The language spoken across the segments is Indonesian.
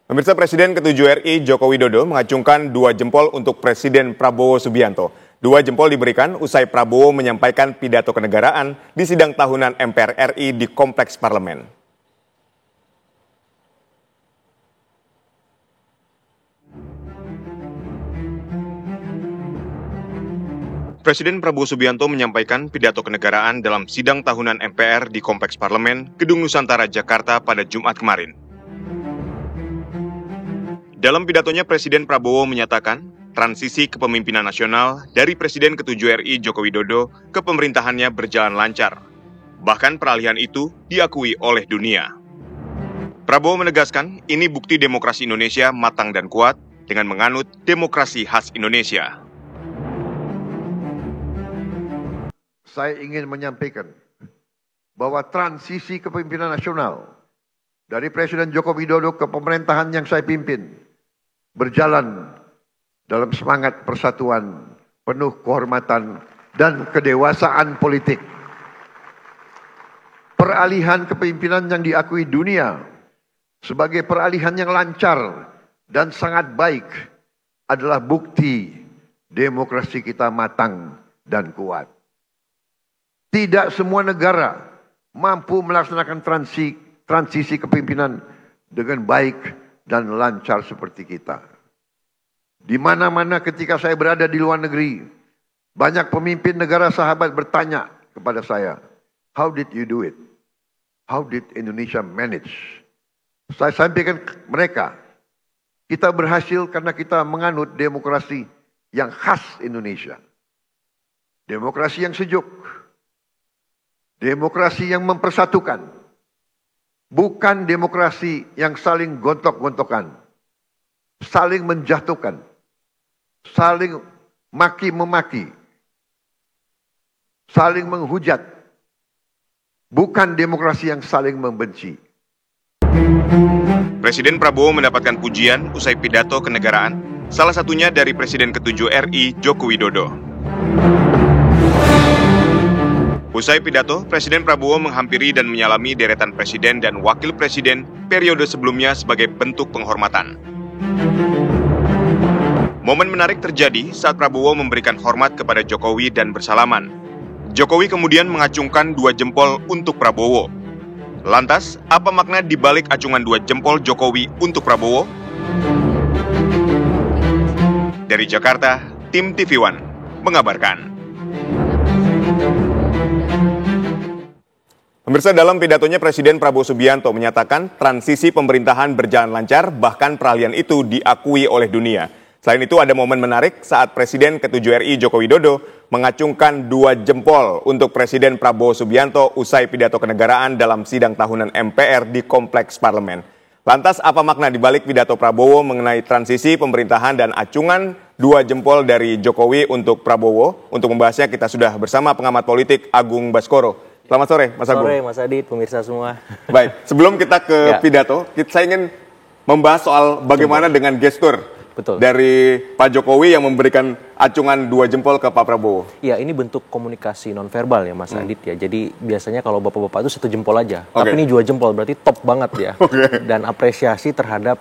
Pemirsa, Presiden ke-7 RI Joko Widodo mengacungkan 2 jempol untuk Presiden Prabowo Subianto. 2 jempol diberikan usai Prabowo menyampaikan pidato kenegaraan di sidang tahunan MPR RI di Kompleks Parlemen. Presiden Prabowo Subianto menyampaikan pidato kenegaraan dalam sidang tahunan MPR di Kompleks Parlemen, Gedung Nusantara, Jakarta pada Jumat kemarin. Dalam pidatonya, Presiden Prabowo menyatakan transisi kepemimpinan nasional dari Presiden ke-7 RI Joko Widodo ke pemerintahannya berjalan lancar. Bahkan peralihan itu diakui oleh dunia. Prabowo menegaskan ini bukti demokrasi Indonesia matang dan kuat dengan menganut demokrasi khas Indonesia. Saya ingin menyampaikan bahwa transisi kepemimpinan nasional dari Presiden Joko Widodo ke pemerintahan yang saya pimpin berjalan dalam semangat persatuan, penuh kehormatan dan kedewasaan politik. Peralihan kepemimpinan yang diakui dunia sebagai peralihan yang lancar dan sangat baik adalah bukti demokrasi kita matang dan kuat. Tidak semua negara mampu melaksanakan transisi kepemimpinan dengan baik dan lancar seperti kita. Di mana-mana ketika saya berada di luar negeri, banyak pemimpin negara sahabat bertanya kepada saya, "How did you do it? How did Indonesia manage?" Saya sampaikan ke mereka, kita berhasil karena kita menganut demokrasi yang khas Indonesia. Demokrasi yang sejuk, demokrasi yang mempersatukan, bukan demokrasi yang saling gontok-gontokan, saling menjatuhkan, saling maki-memaki, saling menghujat, bukan demokrasi yang saling membenci. Presiden Prabowo mendapatkan pujian usai pidato kenegaraan, salah satunya dari Presiden ke-7 RI Joko Widodo. Usai pidato, Presiden Prabowo menghampiri dan menyalami deretan presiden dan wakil presiden periode sebelumnya sebagai bentuk penghormatan. Momen menarik terjadi saat Prabowo memberikan hormat kepada Jokowi dan bersalaman. Jokowi kemudian mengacungkan 2 jempol untuk Prabowo. Lantas, apa makna di balik acungan 2 jempol Jokowi untuk Prabowo? Dari Jakarta, tim TV One mengabarkan. Pemirsa, dalam pidatonya Presiden Prabowo Subianto menyatakan transisi pemerintahan berjalan lancar, bahkan peralihan itu diakui oleh dunia. Selain itu ada momen menarik saat Presiden ke-7 RI Joko Widodo mengacungkan 2 jempol untuk Presiden Prabowo Subianto usai pidato kenegaraan dalam sidang tahunan MPR di Kompleks Parlemen. Lantas apa makna di balik pidato Prabowo mengenai transisi pemerintahan dan acungan 2 jempol dari Jokowi untuk Prabowo? Untuk membahasnya kita sudah bersama pengamat politik Agung Baskoro. Selamat sore, Mas Agung. Sore, Mas Adit, pemirsa semua. Baik, sebelum kita ke pidato, saya ingin membahas soal bagaimana dengan gestur dari Pak Jokowi yang memberikan acungan 2 jempol ke Pak Prabowo. Ya, ini bentuk komunikasi nonverbal ya, Mas Adit ya. Jadi biasanya kalau bapak-bapak itu 1 jempol aja, tapi ini 2 jempol berarti top banget ya. Dan apresiasi terhadap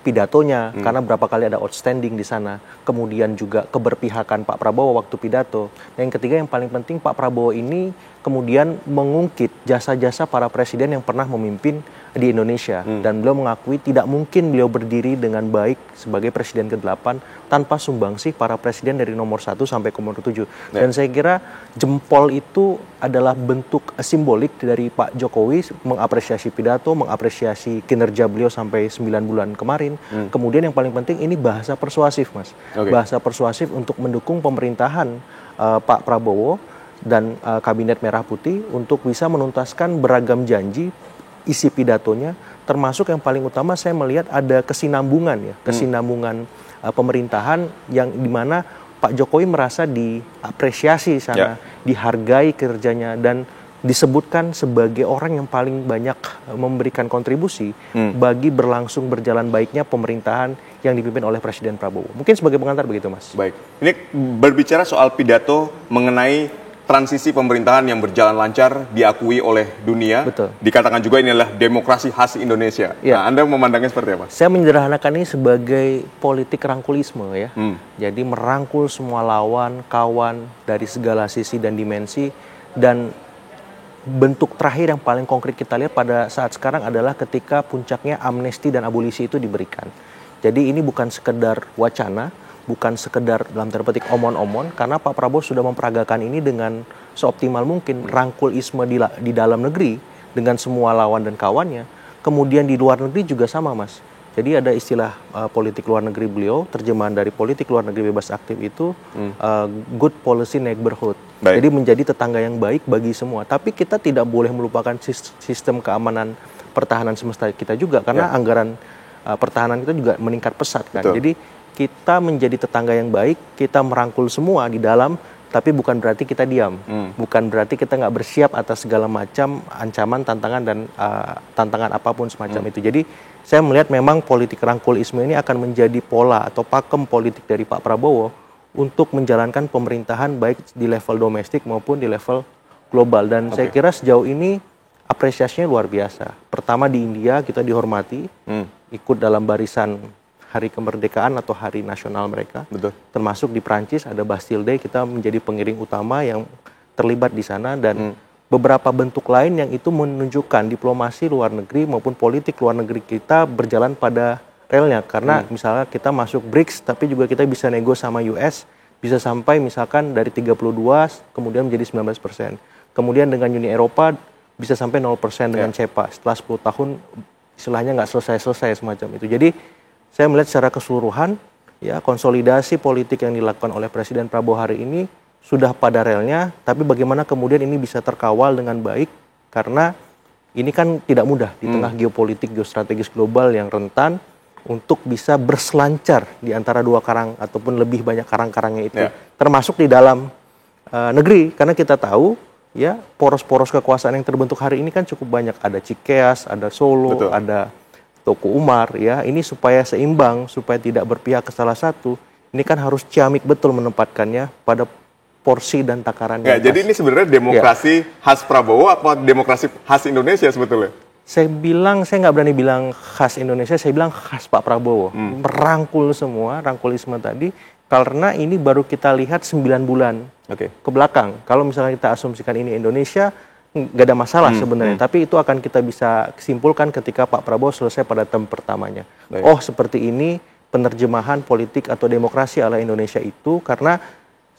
pidatonya, karena berapa kali ada outstanding di sana. Kemudian juga keberpihakan Pak Prabowo waktu pidato. Dan yang ketiga yang paling penting, Pak Prabowo ini kemudian mengungkit jasa-jasa para presiden yang pernah memimpin di Indonesia. Dan beliau mengakui tidak mungkin beliau berdiri dengan baik sebagai presiden ke-8 tanpa sumbangsih para presiden dari nomor 1 sampai ke nomor 7. Dan saya kira jempol itu adalah bentuk simbolik dari Pak Jokowi mengapresiasi pidato, mengapresiasi kinerja beliau sampai 9 bulan kemarin. Kemudian yang paling penting ini bahasa persuasif, Mas. Bahasa persuasif untuk mendukung pemerintahan Pak Prabowo dan Kabinet Merah Putih untuk bisa menuntaskan beragam janji isi pidatonya, termasuk yang paling utama saya melihat ada kesinambungan kesinambungan pemerintahan yang dimana Pak Jokowi merasa diapresiasi sana, dihargai kerjanya dan disebutkan sebagai orang yang paling banyak memberikan kontribusi bagi berlangsung berjalan baiknya pemerintahan yang dipimpin oleh Presiden Prabowo. Mungkin sebagai pengantar begitu, Mas. Baik, ini berbicara soal pidato mengenai transisi pemerintahan yang berjalan lancar diakui oleh dunia. Betul. Dikatakan juga ini adalah demokrasi khas Indonesia. Ya. Nah, Anda memandangnya seperti apa? Saya menyederhanakan ini sebagai politik rangkulisme ya. Jadi merangkul semua lawan, kawan dari segala sisi dan dimensi, dan bentuk terakhir yang paling konkret kita lihat pada saat sekarang adalah ketika puncaknya amnesti dan abolisi itu diberikan. Jadi ini bukan sekedar wacana, bukan sekedar dalam tanda petik omon-omon, karena Pak Prabowo sudah memperagakan ini dengan seoptimal mungkin, rangkulisme di dalam negeri dengan semua lawan dan kawannya. Kemudian di luar negeri juga sama, Mas. Jadi ada istilah politik luar negeri beliau, terjemahan dari politik luar negeri bebas aktif itu good policy neighborhood. Jadi menjadi tetangga yang baik bagi semua. Tapi kita tidak boleh melupakan sistem keamanan pertahanan semesta kita juga, karena anggaran pertahanan kita juga meningkat pesat kan. Betul. Jadi kita menjadi tetangga yang baik, kita merangkul semua di dalam, tapi bukan berarti kita diam, bukan berarti kita nggak bersiap atas segala macam ancaman, tantangan dan tantangan apapun semacam itu. Jadi saya melihat memang politik rangkulisme ini akan menjadi pola atau pakem politik dari Pak Prabowo untuk menjalankan pemerintahan baik di level domestik maupun di level global. Dan saya kira sejauh ini apresiasinya luar biasa. Pertama di India kita dihormati, ikut dalam barisan hari kemerdekaan atau hari nasional mereka. Betul. Termasuk di Prancis ada Bastille Day, kita menjadi pengiring utama yang terlibat di sana, dan beberapa bentuk lain yang itu menunjukkan diplomasi luar negeri maupun politik luar negeri kita berjalan pada relnya. Karena misalnya kita masuk BRICS, tapi juga kita bisa nego sama US, bisa sampai misalkan dari 32 kemudian menjadi 19%. Kemudian dengan Uni Eropa bisa sampai 0% dengan CEPA setelah 10 tahun istilahnya nggak selesai-selesai semacam itu. Jadi saya melihat secara keseluruhan ya konsolidasi politik yang dilakukan oleh Presiden Prabowo hari ini sudah pada relnya, tapi bagaimana kemudian ini bisa terkawal dengan baik, karena ini kan tidak mudah di tengah geopolitik geostrategis global yang rentan untuk bisa berselancar di antara dua karang ataupun lebih banyak karang-karangnya itu, termasuk di dalam negeri, karena kita tahu ya poros-poros kekuasaan yang terbentuk hari ini kan cukup banyak, ada Cikeas, ada Solo, ada Tuku Umar ya. Ini supaya seimbang, supaya tidak berpihak ke salah satu, ini kan harus ciamik betul menempatkannya pada porsi dan takarannya. Ya, jadi ini sebenarnya demokrasi khas Prabowo apa demokrasi khas Indonesia sebetulnya? Saya nggak berani bilang khas Indonesia, saya bilang khas Pak Prabowo. Merangkul semua, rangkulisme tadi, karena ini baru kita lihat 9 bulan ke belakang. Kalau misalnya kita asumsikan ini Indonesia, nggak ada masalah sebenarnya. Tapi itu akan kita bisa simpulkan ketika Pak Prabowo selesai pada term pertamanya. Oh, seperti ini penerjemahan politik atau demokrasi ala Indonesia itu, karena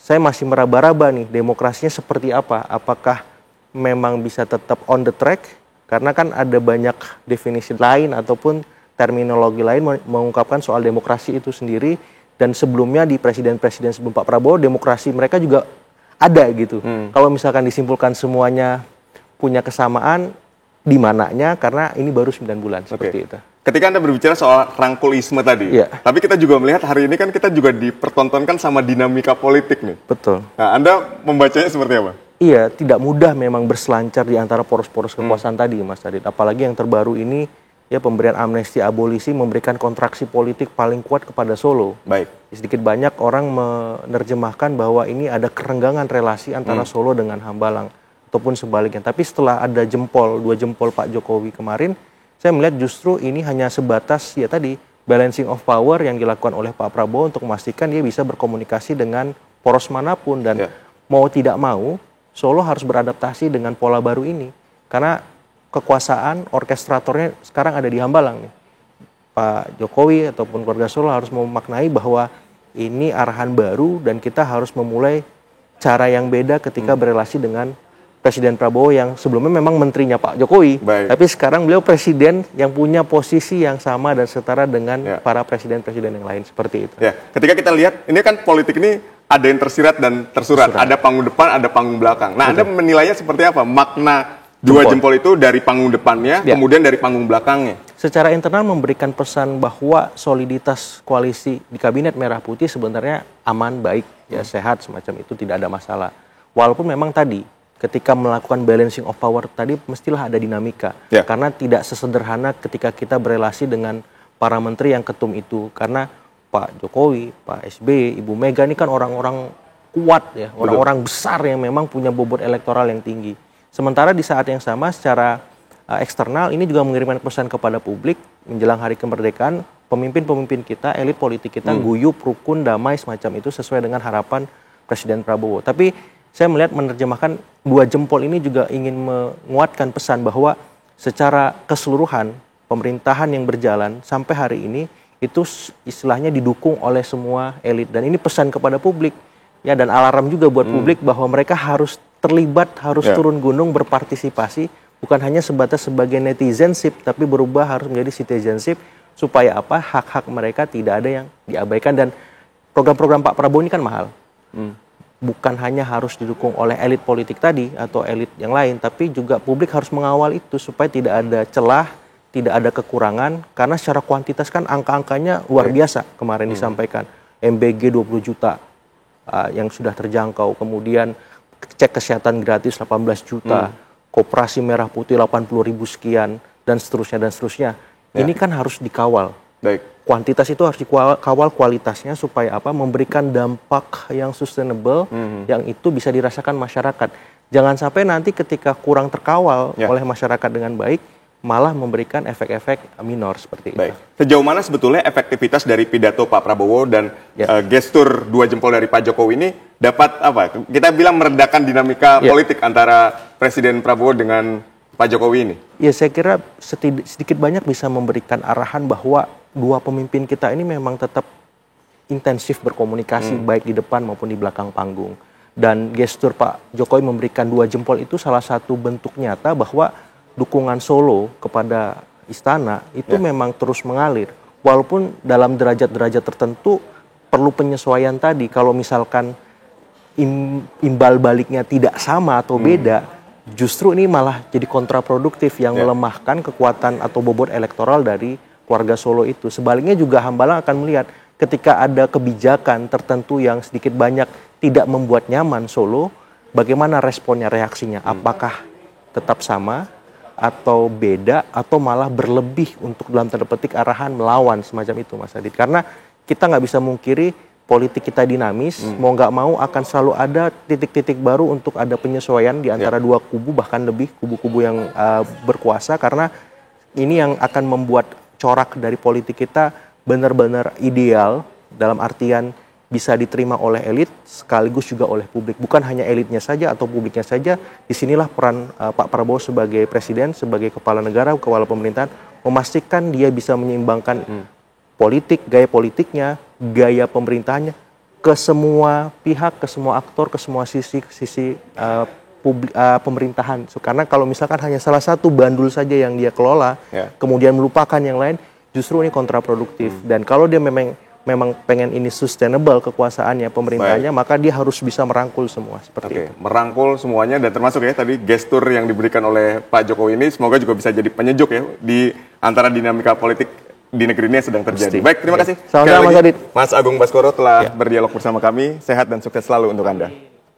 saya masih meraba-raba nih demokrasinya seperti apa. Apakah memang bisa tetap on the track? Karena kan ada banyak definisi lain ataupun terminologi lain mengungkapkan soal demokrasi itu sendiri. Dan sebelumnya di presiden-presiden sebelum Pak Prabowo, demokrasi mereka juga ada gitu. Kalau misalkan disimpulkan semuanya punya kesamaan, di mananya, karena ini baru 9 bulan seperti itu. Ketika Anda berbicara soal rangkulisme tadi, tapi kita juga melihat hari ini kan kita juga dipertontonkan sama dinamika politik nih. Betul. Nah, Anda membacanya seperti apa? Iya, tidak mudah memang berselancar di antara poros-poros kekuasaan tadi, Mas Adit. Apalagi yang terbaru ini, ya pemberian amnesti abolisi memberikan kontraksi politik paling kuat kepada Solo. Baik. Sedikit banyak orang menerjemahkan bahwa ini ada kerenggangan relasi antara Solo dengan Hambalang, ataupun sebaliknya. Tapi setelah ada dua jempol Pak Jokowi kemarin, saya melihat justru ini hanya sebatas ya tadi balancing of power yang dilakukan oleh Pak Prabowo untuk memastikan dia bisa berkomunikasi dengan poros manapun, dan mau tidak mau Solo harus beradaptasi dengan pola baru ini, karena kekuasaan orkestratornya sekarang ada di Hambalang nih. Pak Jokowi ataupun keluarga Solo harus memaknai bahwa ini arahan baru dan kita harus memulai cara yang beda ketika berelasi dengan Presiden Prabowo yang sebelumnya memang menterinya Pak Jokowi, tapi sekarang beliau presiden yang punya posisi yang sama dan setara dengan para presiden-presiden yang lain, seperti itu. Ya, ketika kita lihat ini kan politik ini ada yang tersirat dan tersurat, ada panggung depan, ada panggung belakang. Nah, Anda menilainya seperti apa? Makna dua jempol itu dari panggung depannya, kemudian dari panggung belakangnya. Secara internal memberikan pesan bahwa soliditas koalisi di Kabinet Merah Putih sebenarnya aman, baik, ya sehat, semacam itu, tidak ada masalah. Walaupun memang tadi ketika melakukan balancing of power tadi mestilah ada dinamika. Karena tidak sesederhana ketika kita berelasi dengan para menteri yang ketum itu. Karena Pak Jokowi, Pak SBY, Ibu Mega ini kan orang-orang kuat ya, orang-orang besar yang memang punya bobot elektoral yang tinggi. Sementara di saat yang sama secara eksternal ini juga mengirimkan pesan kepada publik menjelang hari kemerdekaan, pemimpin-pemimpin kita, elit politik kita guyup, rukun, damai semacam itu sesuai dengan harapan Presiden Prabowo. Tapi saya melihat menerjemahkan 2 jempol ini juga ingin menguatkan pesan bahwa secara keseluruhan pemerintahan yang berjalan sampai hari ini itu istilahnya didukung oleh semua elit, dan ini pesan kepada publik ya, dan alarm juga buat publik bahwa mereka harus terlibat, harus turun gunung berpartisipasi, bukan hanya sebatas sebagai netizenship tapi berubah harus menjadi citizenship supaya apa, hak-hak mereka tidak ada yang diabaikan. Dan program-program Pak Prabowo ini kan mahal, bukan hanya harus didukung oleh elit politik tadi atau elit yang lain, tapi juga publik harus mengawal itu supaya tidak ada celah, tidak ada kekurangan, karena secara kuantitas kan angka-angkanya luar biasa kemarin disampaikan. MBG 20 juta yang sudah terjangkau, kemudian cek kesehatan gratis 18 juta, koperasi merah putih 80 ribu sekian, dan seterusnya dan seterusnya. Ini kan harus dikawal. Kuantitas itu harus dikawal kualitasnya supaya apa? Memberikan dampak yang sustainable, yang itu bisa dirasakan masyarakat. Jangan sampai nanti ketika kurang terkawal oleh masyarakat dengan baik, malah memberikan efek-efek minor seperti itu. Sejauh mana sebetulnya efektivitas dari pidato Pak Prabowo dan gestur 2 jempol dari Pak Jokowi ini dapat apa? Kita bilang meredakan dinamika politik antara Presiden Prabowo dengan Pak Jokowi ini. Ya, saya kira sedikit banyak bisa memberikan arahan bahwa 2 pemimpin kita ini memang tetap intensif berkomunikasi baik di depan maupun di belakang panggung. Dan gestur Pak Jokowi memberikan 2 jempol itu salah satu bentuk nyata bahwa dukungan Solo kepada istana itu memang terus mengalir. Walaupun dalam derajat-derajat tertentu perlu penyesuaian tadi. Kalau misalkan imbal baliknya tidak sama atau beda, justru ini malah jadi kontraproduktif yang melemahkan kekuatan atau bobot elektoral dari keluarga Solo itu. Sebaliknya juga Hambalang akan melihat ketika ada kebijakan tertentu yang sedikit banyak tidak membuat nyaman Solo, bagaimana responnya, reaksinya. Apakah tetap sama atau beda, atau malah berlebih untuk dalam tanda petik arahan melawan semacam itu, Mas Adit. Karena kita nggak bisa mungkiri politik kita dinamis, mau nggak mau akan selalu ada titik-titik baru untuk ada penyesuaian di antara 2 kubu, bahkan lebih kubu-kubu yang berkuasa, karena ini yang akan membuat corak dari politik kita benar-benar ideal dalam artian bisa diterima oleh elit sekaligus juga oleh publik. Bukan hanya elitnya saja atau publiknya saja. Disinilah peran Pak Prabowo sebagai presiden, sebagai kepala negara, kepala pemerintahan, memastikan dia bisa menyeimbangkan politik, gaya politiknya, gaya pemerintahannya ke semua pihak, ke semua aktor, ke semua sisi pemerintahan. Karena kalau misalkan hanya salah satu bandul saja yang dia kelola, kemudian melupakan yang lain, justru ini kontraproduktif. Dan kalau dia memang pengen ini sustainable kekuasaannya, pemerintahannya, maka dia harus bisa merangkul semua seperti itu. Merangkul semuanya, dan termasuk ya tadi gestur yang diberikan oleh Pak Jokowi ini semoga juga bisa jadi penyejuk ya di antara dinamika politik di negeri ini yang sedang terjadi. Baik, terima kasih. Sama-sama Mas Adit. Mas Agung Baskoro telah berdialog bersama kami. Sehat dan sukses selalu untuk Anda.